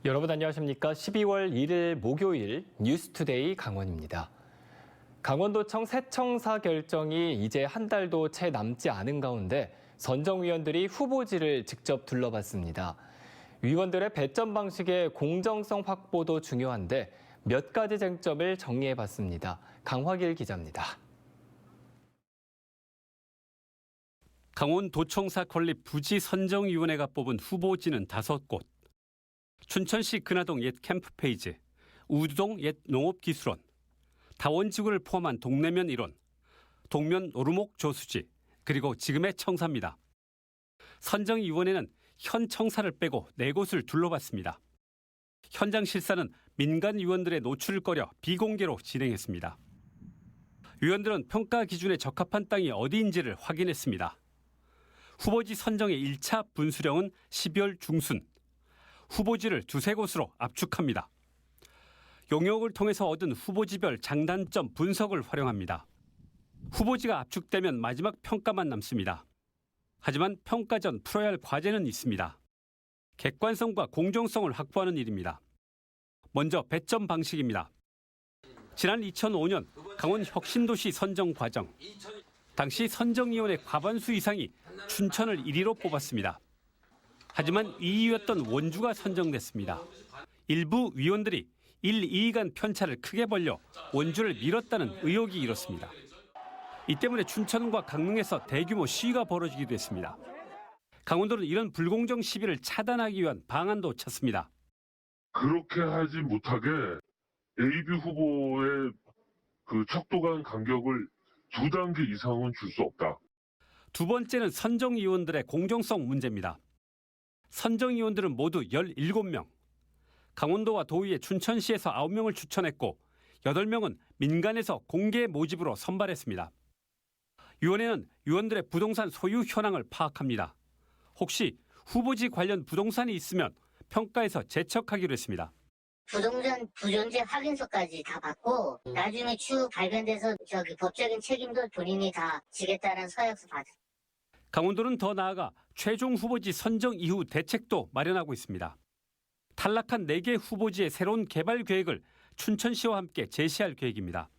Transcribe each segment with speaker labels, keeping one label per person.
Speaker 1: 여러분 안녕하십니까? 12월 1일 목요일 뉴스투데이 강원입니다. 강원도청 새청사 결정이 이제 한 달도 채 남지 않은 가운데 선정위원들이 후보지를 직접 둘러봤습니다. 위원들의 배점 방식의 공정성 확보도 중요한데 몇 가지 쟁점을 정리해봤습니다. 강화길 기자입니다.
Speaker 2: 강원도청사 건립 부지 선정위원회가 뽑은 후보지는 5곳. 춘천시 근하동 옛 캠프페이지, 우두동 옛 농업기술원, 다원지구를 포함한 동래면 일원, 동면 오르목 조수지, 그리고 지금의 청사입니다. 선정위원회는 현 청사를 빼고 4곳을 둘러봤습니다. 현장 실사는 민간 위원들의 노출을 꺼려 비공개로 진행했습니다. 위원들은 평가 기준에 적합한 땅이 어디인지를 확인했습니다. 후보지 선정의 1차 분수령은 12월 중순. 후보지를 2-3곳으로 압축합니다. 용역을 통해서 얻은 후보지별 장단점 분석을 활용합니다. 후보지가 압축되면 마지막 평가만 남습니다. 하지만 평가 전 풀어야 할 과제는 있습니다. 객관성과 공정성을 확보하는 일입니다. 먼저 배점 방식입니다. 지난 2005년 강원 혁신도시 선정 과정. 당시 선정위원회 과반수 이상이 춘천을 1위로 뽑았습니다. 하지만 2위였던 원주가 선정됐습니다. 일부 위원들이 1, 2위 간 편차를 크게 벌려 원주를 밀었다는 의혹이 일었습니다. 이 때문에 춘천과 강릉에서 대규모 시위가 벌어지기도 했습니다. 강원도는 이런 불공정 시비를 차단하기 위한 방안도 찾습니다.
Speaker 3: 그렇게 하지 못하게 AB 후보의 그 척도 간 간격을 2단계 이상은 줄 수 없다.
Speaker 2: 두 번째는 선정위원들의 공정성 문제입니다. 선정위원들은 모두 17명. 강원도와 도의회 춘천시에서 9명을 추천했고 8명은 민간에서 공개 모집으로 선발했습니다. 위원회는 위원들의 부동산 소유 현황을 파악합니다. 혹시 후보지 관련 부동산이 있으면 평가에서 제척하기로 했습니다.
Speaker 4: 부동산 부존재 확인서까지 다 받고 나중에 추후 발견돼서 법적인 책임도 본인이 다 지겠다는 서약서 받았습니다.
Speaker 2: 강원도는 더 나아가 최종 후보지 선정 이후 대책도 마련하고 있습니다. 탈락한 4개 후보지의 새로운 개발 계획을 춘천시와 함께 제시할 계획입니다.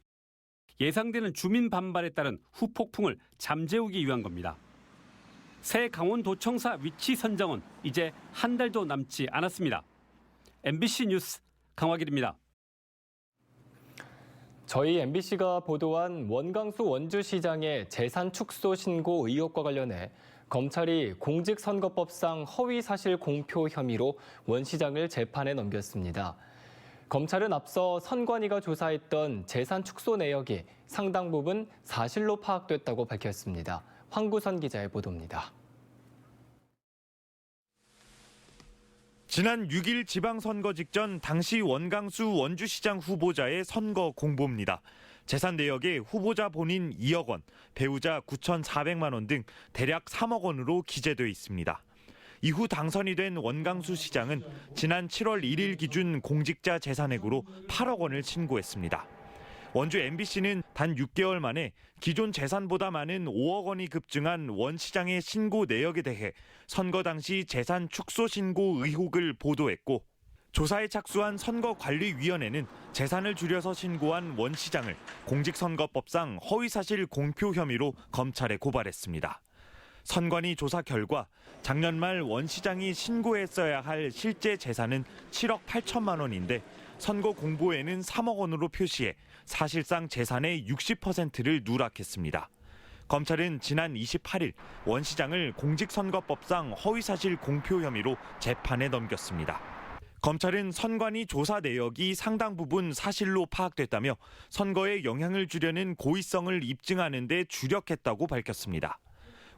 Speaker 2: 예상되는 주민 반발에 따른 후폭풍을 잠재우기 위한 겁니다. 새 강원도청사 위치 선정은 이제 한 달도 남지 않았습니다. MBC 뉴스 강화길입니다.
Speaker 1: 저희 MBC가 보도한 원광수 원주시장의 재산 축소 신고 의혹과 관련해 검찰이 공직선거법상 허위사실 공표 혐의로 원 시장을 재판에 넘겼습니다. 검찰은 앞서 선관위가 조사했던 재산 축소 내역이 상당 부분 사실로 파악됐다고 밝혔습니다. 황구선 기자의 보도입니다.
Speaker 5: 지난 6일 지방선거 직전 당시 원광수 원주시장 후보자의 선거 공보입니다. 재산 내역에 후보자 본인 2억 원, 배우자 9,400만 원 등 대략 3억 원으로 기재돼 있습니다. 이후 당선이 된 원광수 시장은 지난 7월 1일 기준 공직자 재산액으로 8억 원을 신고했습니다. 원주 MBC는 단 6개월 만에 기존 재산보다 많은 5억 원이 급증한 원 시장의 신고 내역에 대해 선거 당시 재산 축소 신고 의혹을 보도했고 조사에 착수한 선거관리위원회는 재산을 줄여서 신고한 원 시장을 공직선거법상 허위사실 공표 혐의로 검찰에 고발했습니다. 선관위 조사 결과 작년 말 원 시장이 신고했어야 할 실제 재산은 7억 8천만 원인데 선거 공보에는 3억 원으로 표시해 사실상 재산의 60%를 누락했습니다. 검찰은 지난 28일 원 시장을 공직선거법상 허위사실 공표 혐의로 재판에 넘겼습니다. 검찰은 선관위 조사 내역이 상당 부분 사실로 파악됐다며 선거에 영향을 주려는 고의성을 입증하는 데 주력했다고 밝혔습니다.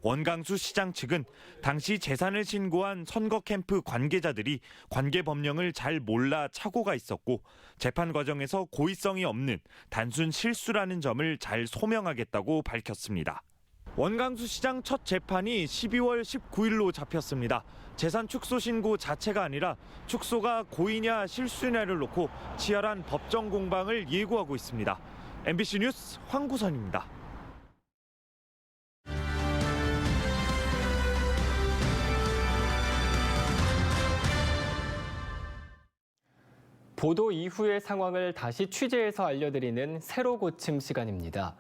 Speaker 5: 원광수 시장 측은 당시 재산을 신고한 선거 캠프 관계자들이 관계 법령을 잘 몰라 착오가 있었고 재판 과정에서 고의성이 없는 단순 실수라는 점을 잘 소명하겠다고 밝혔습니다. 원광수 시장 첫 재판이 12월 19일로 잡혔습니다. 재산 축소 신고 자체가 아니라 축소가 고의냐 실수냐를 놓고 치열한 법정 공방을 예고하고 있습니다. MBC 뉴스 황구선입니다.
Speaker 1: 보도 이후의 상황을 다시 취재해서 알려드리는 세로 고침 시간입니다.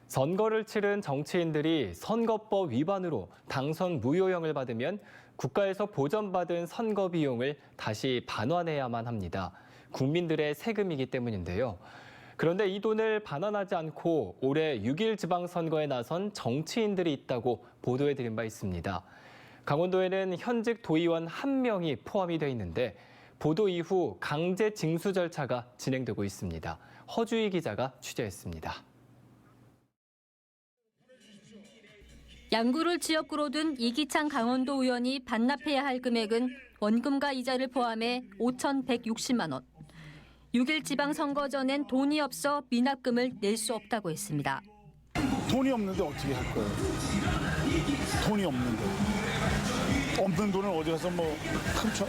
Speaker 1: 선거를 치른 정치인들이 선거법 위반으로 당선 무효형을 받으면 국가에서 보전받은 선거 비용을 다시 반환해야만 합니다. 국민들의 세금이기 때문인데요. 그런데 이 돈을 반환하지 않고 올해 6.1 지방선거에 나선 정치인들이 있다고 보도해드린 바 있습니다. 강원도에는 현직 도의원 1명이 포함이 돼 있는데 보도 이후 강제 징수 절차가 진행되고 있습니다. 허주희 기자가 취재했습니다.
Speaker 6: 양구를 지역구로 둔 이기창 강원도 의원이 반납해야 할 금액은 원금과 이자를 포함해 5,160만 원. 6.1 지방선거 전엔 돈이 없어 미납금을 낼 수 없다고 했습니다.
Speaker 7: 돈이 없는데 어떻게 할 거예요? 돈이 없는데. 없는 돈을 어디 가서 훔쳐?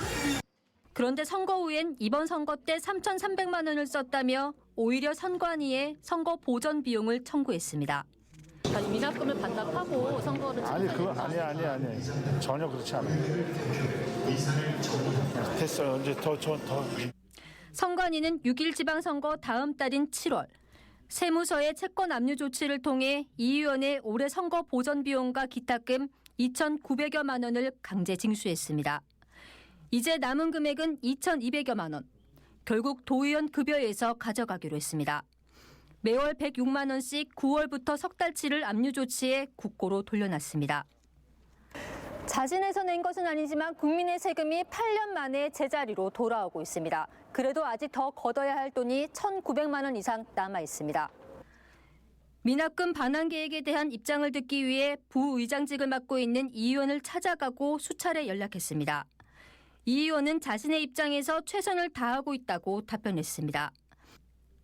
Speaker 6: 그런데 선거 후엔 이번 선거 때 3,300만 원을 썼다며 오히려 선관위에 선거 보전 비용을 청구했습니다. 미납금을 반납하고 선거를
Speaker 7: 아니 그건 아니야. 전혀 그렇지 않아요. 됐어요. 이제 더.
Speaker 6: 선관위는 6.1 지방선거 다음 달인 7월 세무서의 채권 압류 조치를 통해 이 의원의 올해 선거 보전 비용과 기타금 2,900여만 원을 강제 징수했습니다. 이제 남은 금액은 2,200여만 원. 결국 도의원 급여에서 가져가기로 했습니다. 매월 106만 원씩 9월부터 석 달치를 압류 조치해 국고로 돌려놨습니다. 자진해서 낸 것은 아니지만 국민의 세금이 8년 만에 제자리로 돌아오고 있습니다. 그래도 아직 더 걷어야 할 돈이 1,900만 원 이상 남아 있습니다. 미납금 반환 계획에 대한 입장을 듣기 위해 부의장직을 맡고 있는 이 의원을 찾아가고 수차례 연락했습니다. 이 의원은 자신의 입장에서 최선을 다하고 있다고 답변했습니다.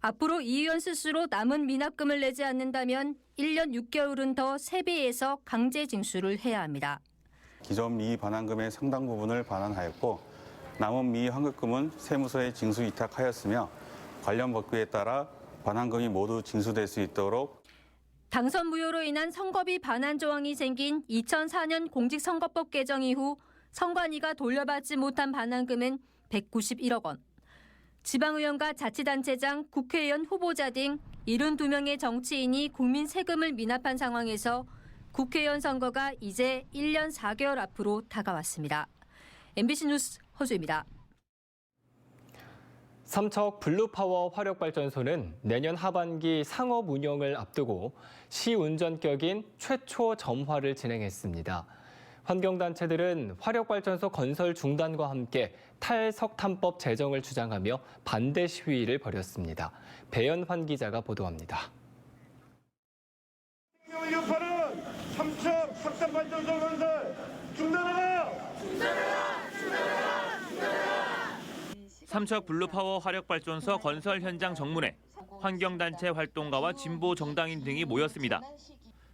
Speaker 6: 앞으로 이 의원 스스로 남은 미납금을 내지 않는다면 1년 6개월은 더 세배해서 강제 징수를 해야 합니다.
Speaker 8: 기존 미반환금의 상당 부분을 반환하였고 남은 미환급금은 세무서에 징수 위탁하였으며 관련 법규에 따라 반환금이 모두 징수될 수 있도록
Speaker 6: 당선 무효로 인한 선거비 반환 조항이 생긴 2004년 공직선거법 개정 이후 선관위가 돌려받지 못한 반환금은 191억 원. 지방의원과 자치단체장, 국회의원 후보자 등 72명의 정치인이 국민 세금을 미납한 상황에서 국회의원 선거가 이제 1년 4개월 앞으로 다가왔습니다. MBC 뉴스 허주입니다.
Speaker 1: 삼척 블루파워 화력발전소는 내년 하반기 상업 운영을 앞두고 시운전격인 최초 점화를 진행했습니다. 환경단체들은 화력발전소 건설 중단과 함께 탈석탄법 제정을 주장하며 반대 시위를 벌였습니다. 배연환 기자가 보도합니다.
Speaker 9: 생명을 위협하는 삼척 석탄발전소 건설 중단하라!
Speaker 10: 삼척 블루파워 화력발전소 건설 현장 정문에 환경단체 활동가와 진보 정당인 등이 모였습니다.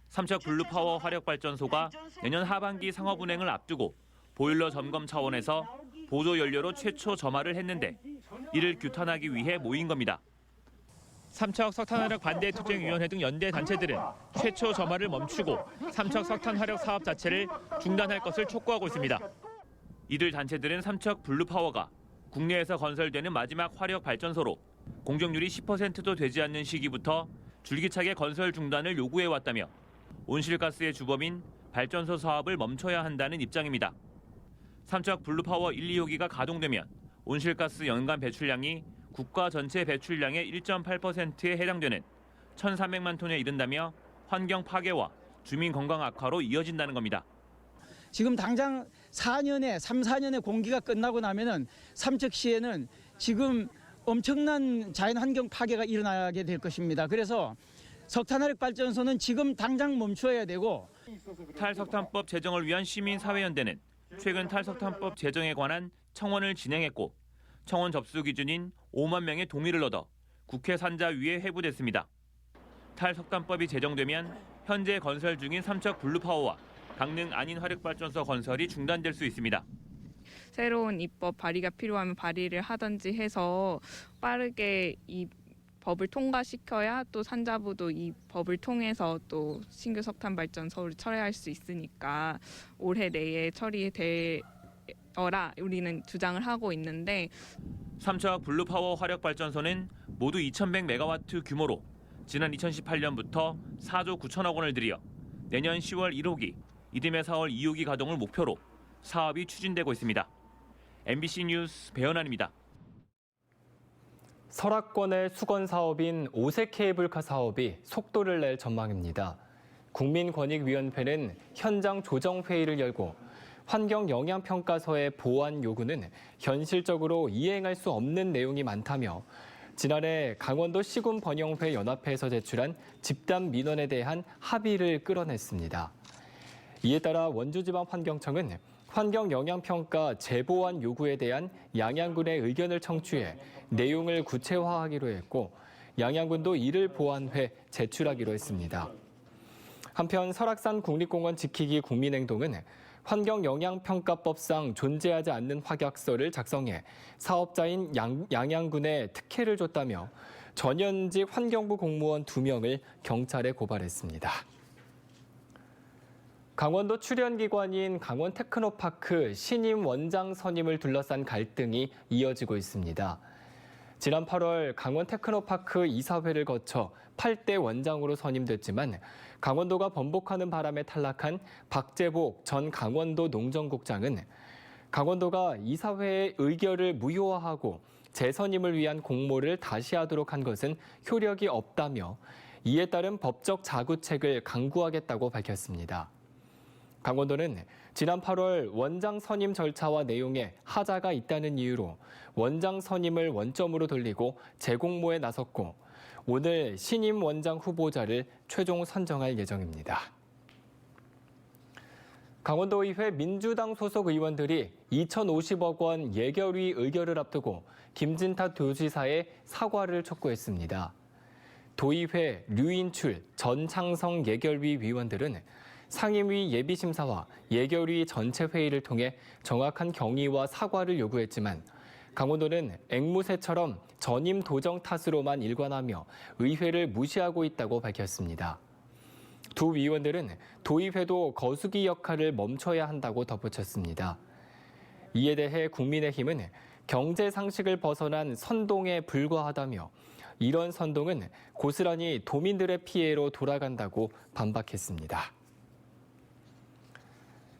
Speaker 10: 삼척 블루파워 화력발전소가 내년 하반기 상업운행을 앞두고 보일러 점검 차원에서 보조연료로 최초 점화를 했는데 이를 규탄하기 위해 모인 겁니다. 삼척 석탄화력 반대투쟁위원회 등 연대 단체들은 최초 점화를 멈추고 삼척 석탄화력 사업 자체를 중단할 것을 촉구하고 있습니다. 이들 단체들은 삼척 블루파워가 국내에서 건설되는 마지막 화력 발전소로 공정률이 10%도 되지 않는 시기부터 줄기차게 건설 중단을 요구해왔다며 온실가스의 주범인 발전소 사업을 멈춰야 한다는 입장입니다. 삼척 블루파워 1, 2호기가 가동되면 온실가스 연간 배출량이 국가 전체 배출량의 1.8%에 해당되는 1,300만 톤에 이른다며 환경 파괴와 주민 건강 악화로 이어진다는 겁니다.
Speaker 11: 지금 당장 4년에 공기가 끝나고 나면은 삼척시에는 지금 엄청난 자연 환경 파괴가 일어나게 될 것입니다. 그래서 석탄화력 발전소는 지금 당장 멈춰야 되고
Speaker 10: 탈석탄법 제정을 위한 시민사회연대는 최근 탈석탄법 제정에 관한 청원을 진행했고 청원 접수 기준인 5만 명의 동의를 얻어 국회 산자위에 회부됐습니다. 탈석탄법이 제정되면 현재 건설 중인 삼척 블루파워와 강릉 안인화력발전소 건설이 중단될 수 있습니다.
Speaker 12: 새로운 입법 발의가 필요하면 발의를 하든지 해서 빠르게 이 법을 통과시켜야 또 산자부도 이 법을 통해서 또 신규 석탄 발전소를 철회할 수 있으니까 올해 내에 처리되어라 우리는 주장을 하고 있는데
Speaker 10: 삼척 블루파워 화력발전소는 모두 2,100메가와트 규모로 지난 2018년부터 4조 9천억 원을 들여 내년 10월 1호기, 이듬해 4월 2호기 가동을 목표로 사업이 추진되고 있습니다. MBC 뉴스 배현환입니다.
Speaker 1: 설악권의 수건 사업인 오색 케이블카 사업이 속도를 낼 전망입니다. 국민권익위원회는 현장 조정회의를 열고 환경영향평가서의 보완 요구는 현실적으로 이행할 수 없는 내용이 많다며 지난해 강원도 시군번영회 연합회에서 제출한 집단 민원에 대한 합의를 끌어냈습니다. 이에 따라 원주지방환경청은 환경영향평가 재보완 요구에 대한 양양군의 의견을 청취해 내용을 구체화하기로 했고 양양군도 이를 보완해 제출하기로 했습니다. 한편 설악산 국립공원 지키기 국민행동은 환경영향평가법상 존재하지 않는 확약서를 작성해 사업자인 양양군에 특혜를 줬다며 전현직 환경부 공무원 2명을 경찰에 고발했습니다. 강원도 출연기관인 강원테크노파크 신임 원장 선임을 둘러싼 갈등이 이어지고 있습니다. 지난 8월 강원테크노파크 이사회를 거쳐 8대 원장으로 선임됐지만 강원도가 번복하는 바람에 탈락한 박재복 전 강원도 농정국장은 강원도가 이사회의 의결을 무효화하고 재선임을 위한 공모를 다시 하도록 한 것은 효력이 없다며 이에 따른 법적 자구책을 강구하겠다고 밝혔습니다. 강원도는 지난 8월 원장 선임 절차와 내용에 하자가 있다는 이유로 원장 선임을 원점으로 돌리고 재공모에 나섰고 오늘 신임 원장 후보자를 최종 선정할 예정입니다. 강원도의회 민주당 소속 의원들이 2,050억 원 예결위 의결을 앞두고 김진탁 도지사의 사과를 촉구했습니다. 도의회 류인출, 전창성 예결위 위원들은 상임위 예비심사와 예결위 전체 회의를 통해 정확한 경위와 사과를 요구했지만 강원도는 앵무새처럼 전임 도정 탓으로만 일관하며 의회를 무시하고 있다고 밝혔습니다. 두 위원들은 도의회도 거수기 역할을 멈춰야 한다고 덧붙였습니다. 이에 대해 국민의힘은 경제 상식을 벗어난 선동에 불과하다며 이런 선동은 고스란히 도민들의 피해로 돌아간다고 반박했습니다.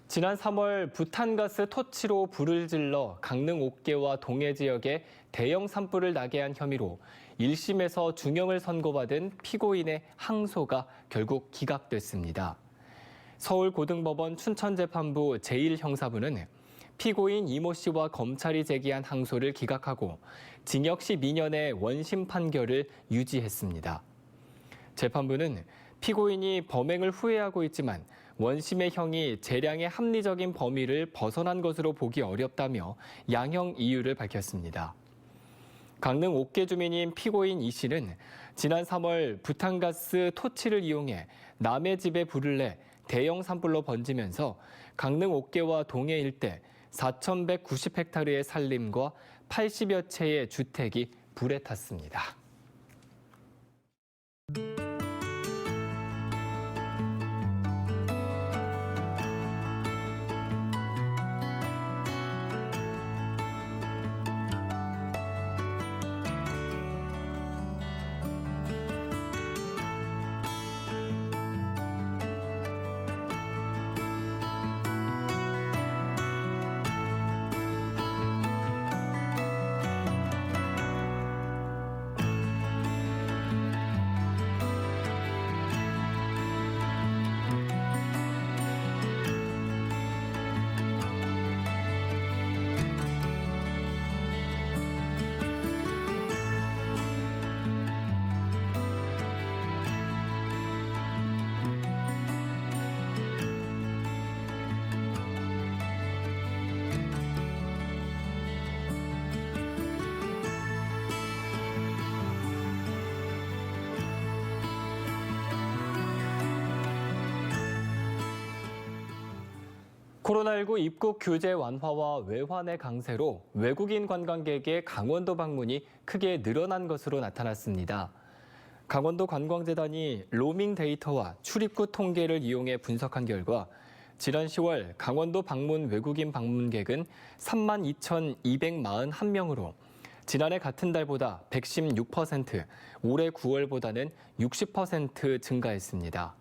Speaker 1: 지난 3월 부탄가스 토치로 불을 질러 강릉 옥계와 동해 지역에 대형 산불을 나게 한 혐의로 1심에서 중형을 선고받은 피고인의 항소가 결국 기각됐습니다. 서울고등법원 춘천재판부 제1형사부는 피고인 이모 씨와 검찰이 제기한 항소를 기각하고 징역 12년의 원심 판결을 유지했습니다. 재판부는 피고인이 범행을 후회하고 있지만 원심의 형이 재량의 합리적인 범위를 벗어난 것으로 보기 어렵다며 양형 이유를 밝혔습니다. 강릉 옥계 주민인 피고인 이 씨는 지난 3월 부탄가스 토치를 이용해 남의 집에 불을 내 대형 산불로 번지면서 강릉 옥계와 동해 일대 4,190헥타르의 산림과 80여 채의 주택이 불에 탔습니다. 코로나19 입국 규제 완화와 외환의 강세로 외국인 관광객의 강원도 방문이 크게 늘어난 것으로 나타났습니다. 강원도 관광재단이 로밍 데이터와 출입국 통계를 이용해 분석한 결과 지난 10월 강원도 방문 외국인 방문객은 32,241명으로 지난해 같은 달보다 116%, 올해 9월보다는 60% 증가했습니다.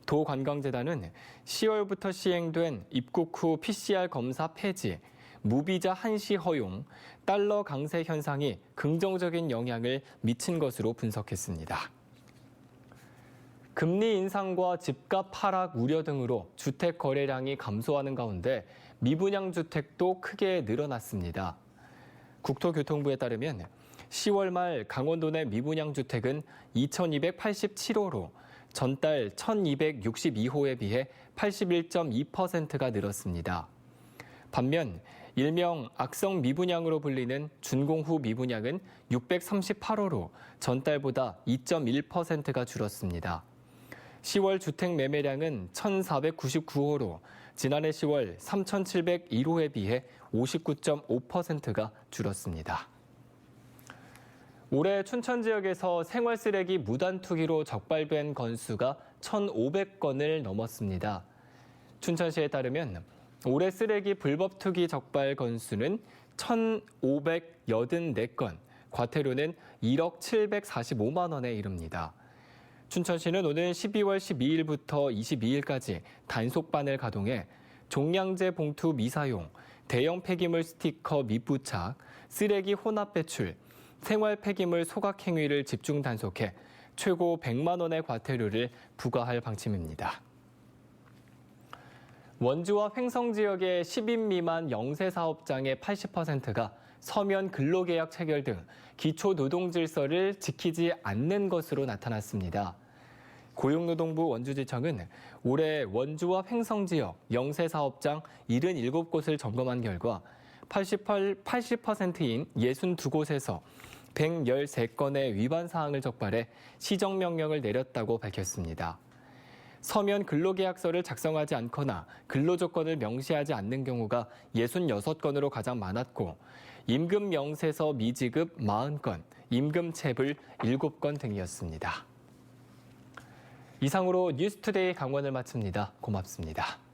Speaker 1: 도관광재단은 10월부터 시행된 입국 후 PCR 검사 폐지, 무비자 한시 허용, 달러 강세 현상이 긍정적인 영향을 미친 것으로 분석했습니다. 금리 인상과 집값 하락 우려 등으로 주택 거래량이 감소하는 가운데 미분양 주택도 크게 늘어났습니다. 국토교통부에 따르면 10월 말 강원도 내 미분양 주택은 2,287호로 전달 1,262호에 비해 81.2%가 늘었습니다. 반면 일명 악성 미분양으로 불리는 준공후 미분양은 638호로 전달보다 2.1%가 줄었습니다. 10월 주택 매매량은 1,499호로 지난해 10월 3,701호에 비해 59.5%가 줄었습니다. 올해 춘천 지역에서 생활 쓰레기 무단 투기로 적발된 건수가 1,500건을 넘었습니다. 춘천시에 따르면 올해 쓰레기 불법 투기 적발 건수는 1,584건, 과태료는 1억 745만 원에 이릅니다. 춘천시는 오는 12월 12일부터 22일까지 단속반을 가동해 종량제 봉투 미사용, 대형 폐기물 스티커 밑부착, 쓰레기 혼합 배출, 생활 폐기물 소각 행위를 집중 단속해 최고 100만 원의 과태료를 부과할 방침입니다. 원주와 횡성 지역의 10인 미만 영세 사업장의 80%가 서면 근로계약 체결 등 기초노동 질서를 지키지 않는 것으로 나타났습니다. 고용노동부 원주지청은 올해 원주와 횡성 지역 영세 사업장 77곳을 점검한 결과 80%인 62곳에서 113건의 위반 사항을 적발해 시정명령을 내렸다고 밝혔습니다. 서면 근로계약서를 작성하지 않거나 근로조건을 명시하지 않는 경우가 66건으로 가장 많았고 임금 명세서 미지급 40건, 임금 체불 7건 등이었습니다. 이상으로 뉴스투데이 강원을 마칩니다. 고맙습니다.